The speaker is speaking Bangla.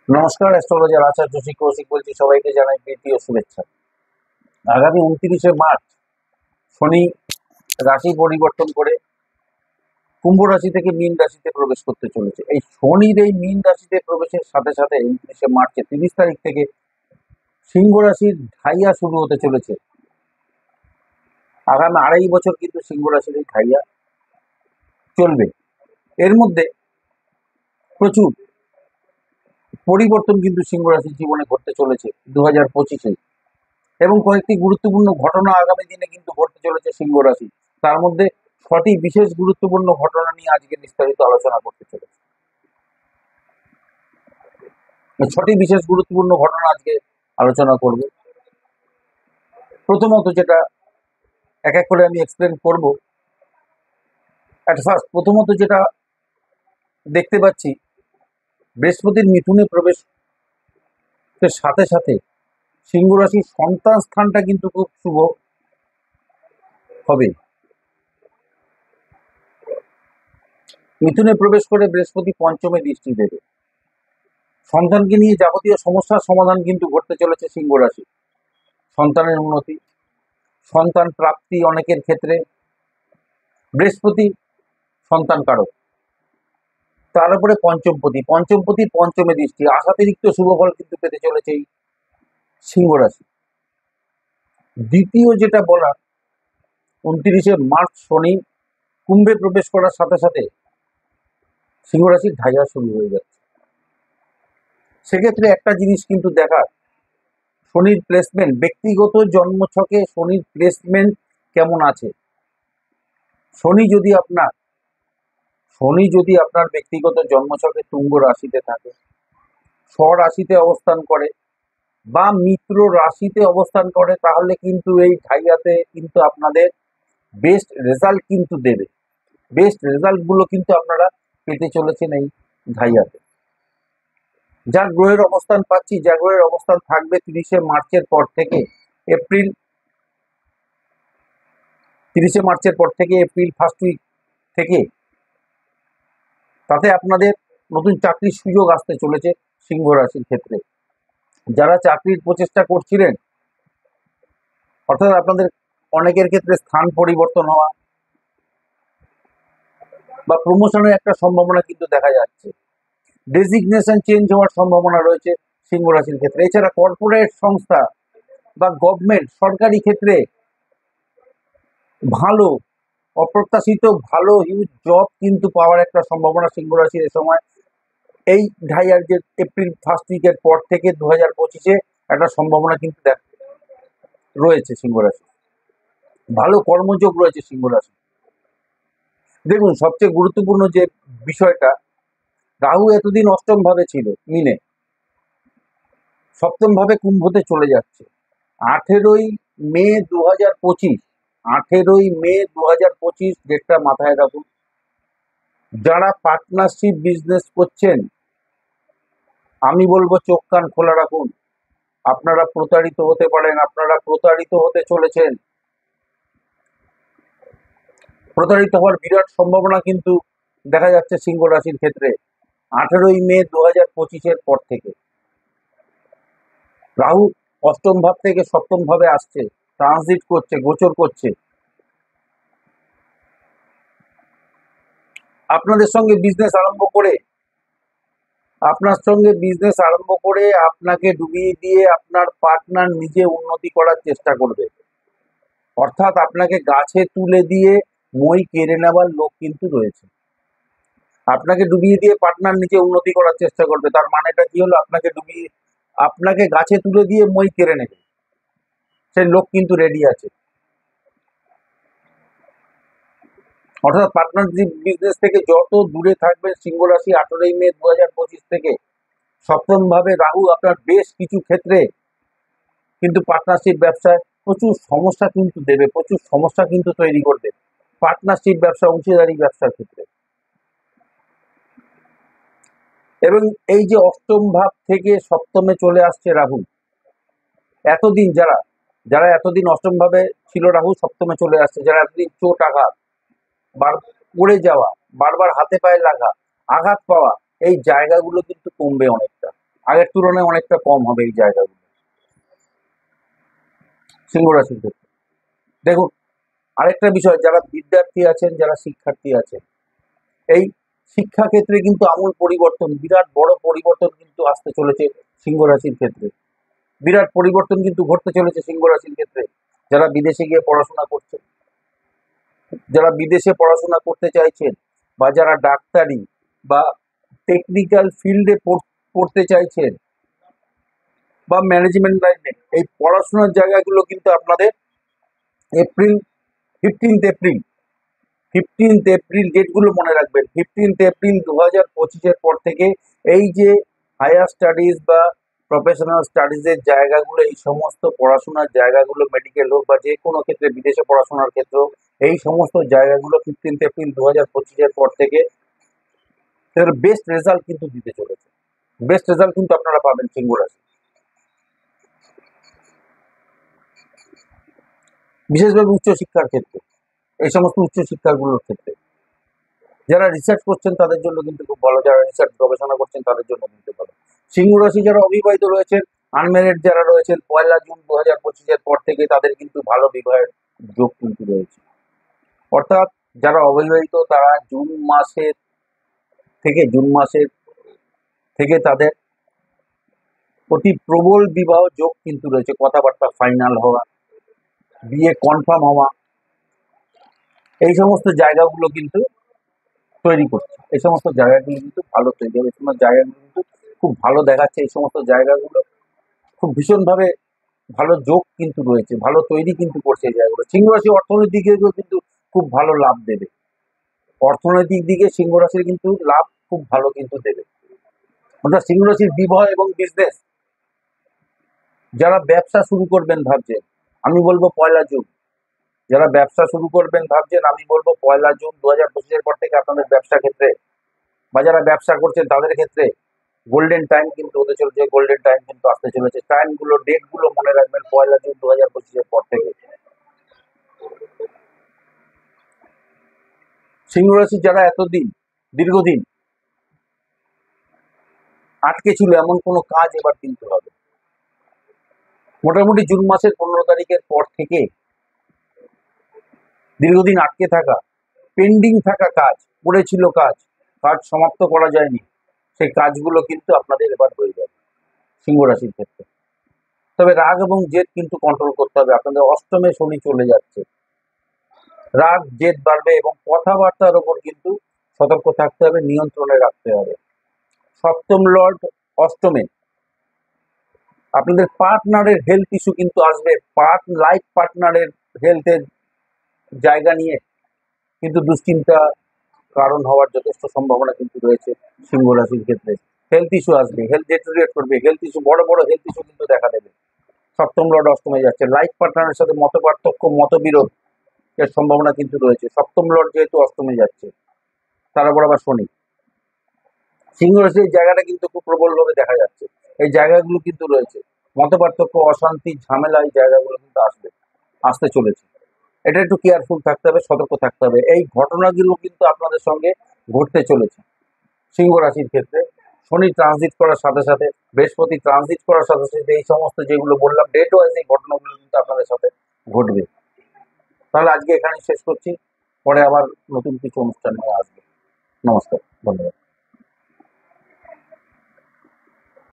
নমস্কার, অ্যাস্ট্রোলজার আচার্য শ্রী কৌশিক বলছি। সবাইকে জানাই প্রীতি ও শুভেচ্ছা। আগামী 29শে মার্চ শনি রাশি পরিবর্তন করে কুম্ভ রাশি থেকে মীন রাশিতে প্রবেশ করতে চলেছে। এই শনির এই মীন রাশিতে প্রবেশের সাথে সাথে 29শে মার্চের 30 তারিখ থেকে সিংহ রাশির ঢাইয়া শুরু হতে চলেছে। আগামী 2.5 বছর কিন্তু সিংহ রাশির এই ঢাইয়া চলবে। এর মধ্যে প্রচুর পরিবর্তন কিন্তু সিংহ রাশির জীবনে ঘটতে চলেছে 2025-এ, এবং কয়েকটি গুরুত্বপূর্ণ ঘটনা আগামী দিনে কিন্তু ঘটতে চলেছে সিংহ রাশি। তার মধ্যে 6টি বিশেষ গুরুত্বপূর্ণ ঘটনা নিয়ে আজকে বিস্তারিত আলোচনা করতে চলেছে। এই 6টি বিশেষ গুরুত্বপূর্ণ ঘটনা আজকে আলোচনা করব। প্রথমত, যেটা এক এক করে আমি এক্সপ্লেন করব। প্রথমত যেটা দেখতে পাচ্ছি, বৃহস্পতির মিথুনে প্রবেশের সাথে সাথে সিংহ রাশির সন্তান স্থানটা কিন্তু খুব শুভ হবে। মিথুনে প্রবেশ করে বৃহস্পতি পঞ্চমে দৃষ্টি দেবে। সন্তানকে নিয়ে যাবতীয় সমস্যার সমাধান কিন্তু ঘটতে চলেছে সিংহ রাশি। সন্তানের উন্নতি, সন্তান প্রাপ্তি, অনেকের ক্ষেত্রে বৃহস্পতি সন্তান কারক, তার উপরে পঞ্চমপতি পঞ্চমে দৃষ্টি, আশাতিরিক্ত শুভ ফল কিন্তু পেতে চলেছে এই সিংহ রাশি। দ্বিতীয় যেটা বলার, 29শে মার্চ শনি কুম্ভে প্রবেশ করার সাথে সাথে সিংহ রাশির ঢাইয়া শুরু হয়ে যাচ্ছে। সেক্ষেত্রে একটা জিনিস কিন্তু দেখার, শনির প্লেসমেন্ট, ব্যক্তিগত জন্মছকে শনির প্লেসমেন্ট কেমন আছে। শনি যদি আপনার ব্যক্তিগত জন্মছকে তুঙ্গ রাশিতে থাকে, স্বরাশিতে অবস্থান করে বা মিত্র রাশিতে অবস্থান করে, তাহলে কিন্তু এই ঢাইয়াতে কিন্তু আপনাদের বেস্ট রেজাল্ট কিন্তু দেবে। বেস্ট রেজাল্ট গুলো কিন্তু আপনারা পেতে চলেছেন এই ঢাইয়াতে। যা গ্রহের অবস্থান পাচ্ছি, যা গ্রহের অবস্থান থাকবে 30শে মার্চের পর থেকে এপ্রিল ফার্স্ট উইক থেকে, তাতে আপনাদের নতুন চাকরির সুযোগ আসতে চলেছে সিংহ রাশির ক্ষেত্রে। যারা চাকরির প্রচেষ্টা করছিলেন, অর্থাৎ আপনাদের অনেকের ক্ষেত্রে স্থান পরিবর্তন হওয়া বা প্রমোশনের একটা সম্ভাবনা কিন্তু দেখা যাচ্ছে। ডেজিগনেশন চেঞ্জ হওয়ার সম্ভাবনা রয়েছে সিংহ রাশির ক্ষেত্রে। এছাড়া কর্পোরেট সংস্থা বা গভর্নমেন্ট, সরকারি ক্ষেত্রে ভালো, অপ্রত্যাশিত ভালো হিউজ জব কিন্তু পাওয়ার একটা সম্ভাবনা সিংহ রাশির এ সময়, এই ঢাইয়ার যে এপ্রিল ফার্স্ট উইকের পর থেকে 2025-এ একটা সম্ভাবনা কিন্তু রয়েছে সিংহ রাশি। ভালো কর্মযোগ রয়েছে সিংহ রাশি। দেখুন, সবচেয়ে গুরুত্বপূর্ণ যে বিষয়টা, রাহু এতদিন অষ্টম ভাবে ছিল মিনে, সপ্তম ভাবে কুম্ভতে চলে যাচ্ছে। 18ই মে 2025 ডেটটা মাথায় রাখুন। যারা পার্টনারশিপ বিজনেস করছেন, আমি বলবো চোখ কান খোলা রাখুন। আপনারা প্রতারিত হতে পারেন, আপনারা প্রতারিত হতে চলেছেন। প্রতারিত হওয়ার বিরাট সম্ভাবনা কিন্তু দেখা যাচ্ছে সিংহ রাশির ক্ষেত্রে 18ই মে 2025-এর পর থেকে। রাহু অষ্টম ভাব থেকে সপ্তম ভাবে আসছে, ট্রানজিট করছে, গোচর করছে। আপনার সঙ্গে বিজনেস আরম্ভ করে আপনাকে ডুবিয়ে দিয়ে আপনার পার্টনার নিজে উন্নতি করার চেষ্টা করবে। অর্থাৎ আপনাকে গাছে তুলে দিয়ে মই কেড়ে নেওয়ার লোক কিন্তু রয়েছে। আপনাকে ডুবিয়ে দিয়ে পার্টনার নিজে উন্নতি করার চেষ্টা করবে। তার মানেটা কি হলো? আপনাকে গাছে তুলে দিয়ে মই কেড়ে নেবে, সেই লোক কিন্তু রেডি আছে। অর্থাৎ পার্টনারশিপ বিজনেস থেকে যত দূরে থাকবে সিংহ রাশি, 18ই মে 2025 থেকে সপ্তম ভাবে রাহু আপনার বেশ কিছু ক্ষেত্রে কিন্তু পার্টনারশিপ ব্যবসায় প্রচুর সমস্যা কিন্তু দেবে, প্রচুর সমস্যা কিন্তু তৈরি করবে পার্টনারশিপ ব্যবসা, অংশীদারি ব্যবসার ক্ষেত্রে। এবং এই যে অষ্টম ভাব থেকে সপ্তমে চলে আসছে রাহু, এতদিন যারা এতদিন অষ্টম ভাবে ছিল, রাহু সপ্তমে চলে আসছে, যারা এতদিন চোট আঘাত, পড়ে যাওয়া, বারবার হাতে পায়ে লাগা, আঘাত পাওয়া, এই জায়গাগুলো কিন্তু কমবে অনেকটা। আগের তুলনায় অনেকটা কম হবে এই জায়গাগুলো সিংহ রাশির ক্ষেত্রে। দেখুন, আরেকটা বিষয়, যারা বিদ্যার্থী আছেন, যারা শিক্ষার্থী আছেন, এই শিক্ষা ক্ষেত্রে কিন্তু আমূল পরিবর্তন, বিরাট বড় পরিবর্তন কিন্তু আসতে চলেছে সিংহ রাশির ক্ষেত্রে। বিরাট পরিবর্তন কিন্তু ঘটতে চলেছে সিংহ রাশির ক্ষেত্রে। যারা বিদেশে গিয়ে পড়াশোনা করছেন, যারা বিদেশে পড়াশোনা করতে চাইছেন, বা যারা ডাক্তারি বা টেকনিক্যাল ফিল্ডে পড়তে চাইছেন, বা ম্যানেজমেন্ট লাইনে, এই পড়াশোনার জায়গাগুলো কিন্তু আপনাদের এপ্রিল 15 এপ্রিল 15 এপ্রিল ডেটগুলো মনে রাখবেন। 15 এপ্রিল 2025-এর পর থেকে এই যে হায়ার স্টাডিজ বা প্রফেশনাল স্টাডিজের জায়গাগুলো, এই সমস্ত পড়াশোনার জায়গাগুলো, মেডিকেল হোক বা যে কোনো ক্ষেত্রে বিদেশে পড়াশোনার ক্ষেত্রে হোক, এই সমস্ত জায়গাগুলো 15 এপ্রিল 2025-এর পর থেকে এর বেস্ট রেজাল্ট কিন্তু দিতে চলেছে। বেস্ট রেজাল্ট কিন্তু আপনারা পাবেন সিংহ রাশি, বিশেষভাবে উচ্চশিক্ষার ক্ষেত্রে, এই সমস্ত উচ্চশিক্ষাগুলোর ক্ষেত্রে। যারা রিসার্চ করছেন তাদের জন্য কিন্তু খুব ভালো, যারা রিসার্চ গবেষণা করছেন তাদের জন্য কিন্তু ভালো। সিংহ রাশি যারা অবিবাহিত রয়েছেন, আনম্যারিড যারা রয়েছেন, 1 জুন 2025-এর পর থেকে তাদের কিন্তু ভালো বিবাহের যোগ কিন্তু রয়েছে। অর্থাৎ যারা অবিবাহিত তারা জুন মাসের থেকে তাদের অতি প্রবল বিবাহ যোগ কিন্তু রয়েছে। কথাবার্তা ফাইনাল হওয়া, বিয়ে কনফার্ম হওয়া, এই সমস্ত জায়গাগুলো কিন্তু তৈরি করছে। এই সমস্ত জায়গাগুলো কিন্তু ভালো তৈরি হবে, এই সমস্ত জায়গাগুলো কিন্তু খুব ভালো দেখাচ্ছে। এই সমস্ত জায়গাগুলো খুব ভীষণভাবে ভালো যোগ কিন্তু রয়েছে, ভালো তৈরি কিন্তু করছে এই জায়গাগুলো। সিংহ রাশি অর্থনৈতিক দিকে কিন্তু খুব ভালো লাভ দেবে। অর্থনৈতিক দিকে সিংহ রাশির কিন্তু লাভ খুব ভালো কিন্তু দেবে। অর্থাৎ সিংহ রাশির বিবাহ এবং বিজনেস, যারা ব্যবসা শুরু করবেন ভাবছেন, আমি বলবো 1 জুন। যারা ব্যবসা শুরু করবেন ভাবছেন, আমি বলবো 1 জুন 2025-এর পর থেকে আপনাদের ব্যবসা ক্ষেত্রে বা যারা ব্যবসা করছেন তাদের ক্ষেত্রে গোল্ডেন টাইম কিন্তু হতে চলেছে। গোল্ডেন টাইম কিন্তু আসতে চলেছে। টাইমগুলো, ডেটগুলো মনে রাখবেন, 1 জুন 2025-এর পর থেকে। সিংহ রাশি যারা দীর্ঘদিন আটকে ছিল, এমন কোনো কাজ এবার কিন্তু হবে। মোটামুটি জুন মাসের 15 তারিখের পর থেকে দীর্ঘদিন আটকে থাকা, পেন্ডিং থাকা কাজ, পড়েছিল কাজ সমাপ্ত করা যায়নি, সেই কাজগুলো কিন্তু আপনাদের এবার হয়ে যাবে সিংহ রাশির ক্ষেত্রে। তবে রাগ এবং জেদ কিন্তু কন্ট্রোল করতে হবে। আপনাদের অষ্টমে শনি চলে যাচ্ছে, রাগ জেদ বাড়বে এবং কথাবার্তার ওপর কিন্তু সতর্ক থাকতে হবে, নিয়ন্ত্রণে রাখতে হবে। সপ্তম লর্ড অষ্টমে, আপনাদের পার্টনারের হেলথ ইস্যু কিন্তু আসবে। লাইফ পার্টনারের হেলথের জায়গা নিয়ে কিন্তু দুশ্চিন্তা কারণ হওয়ার যথেষ্ট সম্ভাবনা কিন্তু রয়েছে সিংহ রাশির ক্ষেত্রে। হেলথ ইস্যু আসবে, হেলথ ডেটেরিয়েট করবে, হেলথ ইস্যু, বড় বড় হেলথ ইস্যু কিন্তু দেখা দেবে। সপ্তম লর্ড অষ্টমে যাচ্ছে, লাইফ পার্টনারের সাথে মত পার্থক্য, মতবিরোধ এর সম্ভাবনা কিন্তু রয়েছে। সপ্তম লর্ড যেহেতু অষ্টমে যাচ্ছে, তার উপর আবার শনি, সিংহ রাশির এই জায়গাটা কিন্তু খুব প্রবলভাবে দেখা যাচ্ছে। এই জায়গাগুলো কিন্তু রয়েছে, মত পার্থক্য, অশান্তি, ঝামেলা, এই জায়গাগুলো কিন্তু আসতে চলেছে। এটা একটু কেয়ারফুল থাকতে হবে, সতর্ক থাকতে হবে। এই ঘটনাগুলো কিন্তু আপনাদের সঙ্গে ঘটতে চলেছে সিংহ রাশির ক্ষেত্রে। শনি ট্রানজিট করার সাথে সাথে, বৃহস্পতি ট্রানজিট করার সাথে সাথে এই সমস্ত যেগুলো বললাম ডেট ওয়াইজ, এই ঘটনাগুলো কিন্তু আপনাদের সাথে ঘটবে। তাহলে আজকে এখানে শেষ করছি, পরে আবার নতুন কিছু অনুষ্ঠান নিয়ে আসবে। নমস্কার, ধন্যবাদ।